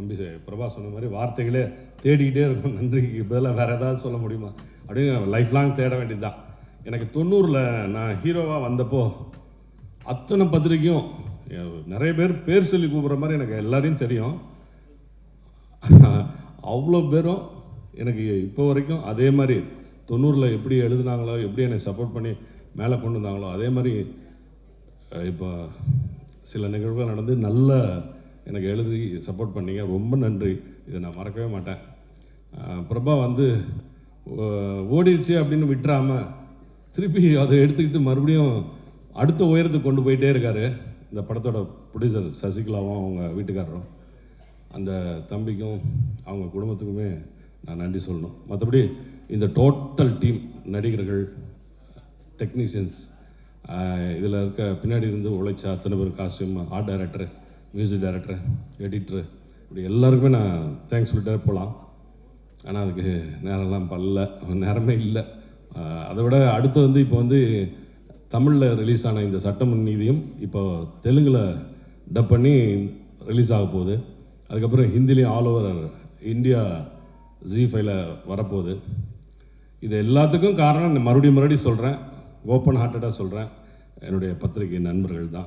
தம்பி பிரபா சொன்ன மாதிரி வார்த்தைகளே தேடிக்கிட்டே இருக்கும். நன்றிக்கு பதிலாக வேறு ஏதாவது சொல்ல முடியுமா அப்படின்னு லைஃப் லாங் தேட வேண்டியது தான். எனக்கு 90 நான் ஹீரோவாக வந்தப்போ அத்தனை பத்திரிக்கையும் நிறைய பேர் சொல்லி கூப்பிட்ற மாதிரி எனக்கு எல்லாரையும் தெரியும். அவ்வளோ பேரும் எனக்கு இப்போ வரைக்கும் அதே மாதிரி 90 எப்படி எழுதுனாங்களோ, எப்படி என்னை சப்போர்ட் பண்ணி மேலே கொண்டு வந்தாங்களோ, அதே மாதிரி இப்போ சில நிகழ்வுகள் நடந்து நல்ல எனக்கு எழுதி சப்போர்ட் பண்ணீங்க. ரொம்ப நன்றி. இதை நான் மறக்கவே மாட்டேன். பிரபா வந்து ஓடிடுச்சு அப்படின்னு விட்டுறாமல் திருப்பி அதை எடுத்துக்கிட்டு மறுபடியும் அடுத்த உயரத்துக்கு கொண்டு போயிட்டே இருக்கார். இந்த படத்தோட ப்ரொடியூசர் சசிகலாவும் அவங்க வீட்டுக்காரரும், அந்த தம்பிக்கும் அவங்க குடும்பத்துக்குமே நான் நன்றி சொல்லணும். மற்றபடி இந்த டோட்டல் டீம், நடிகர்கள், டெக்னீஷியன்ஸ், இதில் இருக்க பின்னாடி இருந்து உழைச்ச அத்தனை பேர், costume, art director, music director, editor, இப்படி எல்லாருக்குமே நான் தேங்க்ஸ் சொல்லிட்டே போகலாம். ஆனால் அதுக்கு நேரமே இல்லை. அதை விட அடுத்து வந்து இப்போ வந்து தமிழில் ரிலீஸ் ஆன இந்த சட்டமும் நீதியும் இப்போ தெலுங்கில் டப் பண்ணி ரிலீஸ் ஆக போகுது. அதுக்கப்புறம் ஹிந்திலையும் ஆல் ஓவர் இந்தியா ZEE5ல வரப்போகுது. இது எல்லாத்துக்கும் காரணம் மறுபடியும் சொல்கிறேன், ஓப்பன் ஹார்ட்டடாக சொல்கிறேன், என்னுடைய பத்திரிகை நண்பர்கள் தான்.